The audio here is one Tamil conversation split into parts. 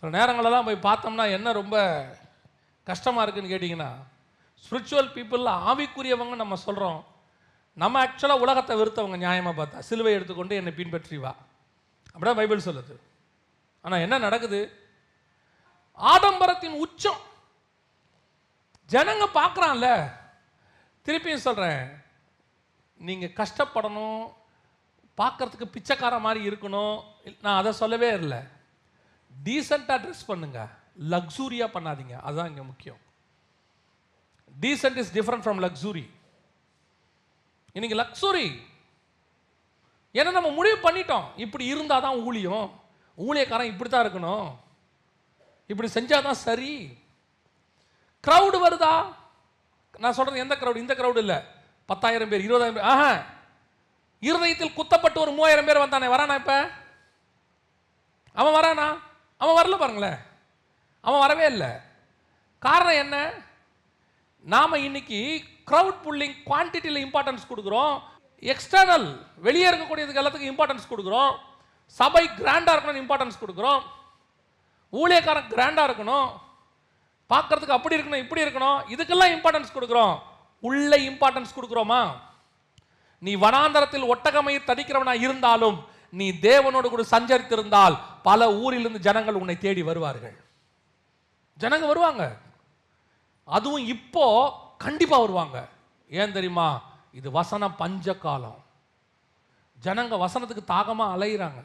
சில நேரங்களெல்லாம் போய் பார்த்தோம்னா என்ன ரொம்ப கஷ்டமாக இருக்குதுன்னு கேட்டிங்கன்னா, ஸ்பிரிச்சுவல் பீப்புளில் ஆவிக்குரியவங்க நம்ம சொல்கிறோம். நம்ம ஆக்சுவலாக உலகத்தை வெறுத்தவங்க. நியாயமாக பார்த்தா சிலுவை எடுத்துக்கொண்டு என்னை பின்பற்றி வா, அப்படிதான் பைபிள் சொல்லுது. ஆனால் என்ன நடக்குது? ஆடம்பரத்தின் உச்சம் ஜனங்க பார்க்குறான்ல. திருப்பியும் சொல்கிறேன், நீங்கள் கஷ்டப்படணும், பார்க்கறதுக்கு பிச்சைக்கார மாதிரி இருக்கணும், நான் அதை சொல்லவே இல்லை. டீசெண்டாக ட்ரெஸ் பண்ணுங்க, லக்ஸூரியாக பண்ணாதீங்க, அதுதான் இங்கே முக்கியம். Decent is different from luxury. இன்னைக்கு லக்ஸூரி ஏன்னா நம்ம முடிவு பண்ணிட்டோம், இப்படி இருந்தால் தான் ஊழியம், ஊழியக்காரன் இப்படி தான் இருக்கணும், இப்படி செஞ்சால் தான் சரி. க்ரௌடு வருதா? நான் சொல்கிறது எந்த க்ரௌடு? இந்த க்ரௌடு இல்லை. 10,000 பேர், 20,000 பேர். ஆஹா, இருதயத்தில் குத்தப்பட்டு ஒரு 3,000 பேர் வந்தானே, வரானா? இப்போ அவன் வரானா? அவன் வரல பாருங்களேன், அவன் வரவே இல்லை. காரணம் என்ன? நாம் இன்னைக்கு க்ரௌட் புல்லிங் குவான்டிட்டியில் இம்பார்ட்டன்ஸ் கொடுக்குறோம், எக்ஸ்டர்னல் வெளியே இருக்கக்கூடியதுக்கு எல்லாத்துக்கும் இம்பார்ட்டன்ஸ் கொடுக்குறோம், சபை கிராண்டாக இருக்கணும் இம்பார்ட்டன்ஸ் கொடுக்குறோம், ஊழியக்காரன் கிராண்டாக இருக்கணும், பார்க்கறதுக்கு அப்படி இருக்கணும் இப்படி இருக்கணும், இதுக்கெல்லாம் இம்பார்ட்டன்ஸ் கொடுக்குறோம். உள்ள இம்பார்ட்டன்ஸ் கொடுக்குறோமா? நீ வனாந்தரத்தில் ஒட்டகமயிர் தடிக்கிறவனா இருந்தாலும் நீ தேவனோடு கூட சஞ்சரித்திருந்தால் பல ஊரிலிருந்து ஜனங்கள் உன்னை தேடி வருவார்கள். ஜனங்க வருவாங்க, அதுவும் இப்போ கண்டிப்பா வருவாங்க. ஏன் தெரியுமா? இது வசன பஞ்ச காலம். ஜனங்க வசனத்துக்கு தாகமா அலையிறாங்க,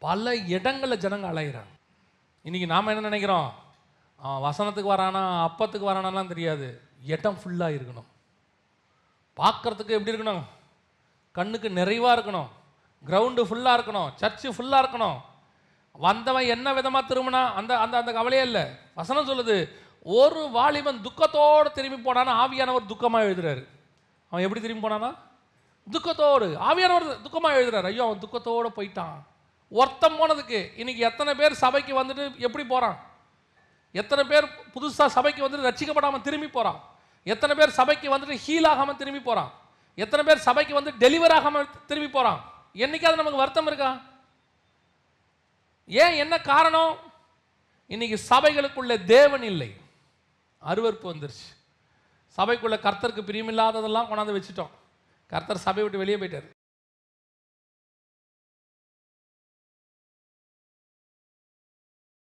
பல இடங்களில் ஜனங்க அலையிறாங்க. இன்னைக்கு நாம என்ன நினைக்கிறோம்? வசனத்துக்கு வரானா அப்பத்துக்கு வரானாலாம் தெரியாது, இடம் ஃபுல்லாக இருக்கணும், பார்க்கறதுக்கு எப்படி இருக்கணும்? கண்ணுக்கு நிறைவாக இருக்கணும், கிரவுண்டு ஃபுல்லாக இருக்கணும், சர்ச்சு ஃபுல்லாக இருக்கணும். வந்தவன் என்ன விதமாக திரும்பினா அந்த அந்த அந்த கவலையே இல்லை. வசனம் சொல்லுது, ஒரு வாலிபன் துக்கத்தோடு திரும்பி போனானா ஆவியானவர் துக்கமாக எழுதுறாரு. அவன் எப்படி திரும்பி போனானா? துக்கத்தோடு. ஆவியானவர் துக்கமாக எழுதுறாரு. ஐயோ, அவன் துக்கத்தோடு போயிட்டான். ஒருத்தம் போனதுக்கு இன்னைக்கு எத்தனை பேர் சபைக்கு வந்துட்டு எப்படி போகிறான்? எத்தனை பேர் புதுசாக சபைக்கு வந்துட்டு ரட்சிக்கப்படாமல் திரும்பி போகிறான்? எத்தனை பேர் சபைக்கு வந்துட்டு ஹீல் ஆகாமல் திரும்பி போகிறான்? எத்தனை பேர் சபைக்கு வந்து டெலிவர் ஆகாமல் திரும்பி போகிறான்? என்னைக்காவது நமக்கு வருத்தம் இருக்கா? ஏன்? என்ன காரணம்? இன்னைக்கு சபைகளுக்குள்ள தேவன் இல்லை, அருவருப்பு வந்துருச்சு. சபைக்குள்ள கர்த்தருக்கு பிரியமில்லாததெல்லாம் கொண்டாந்து வச்சுட்டோம். கர்த்தர் சபை விட்டு வெளியே போயிட்டார்.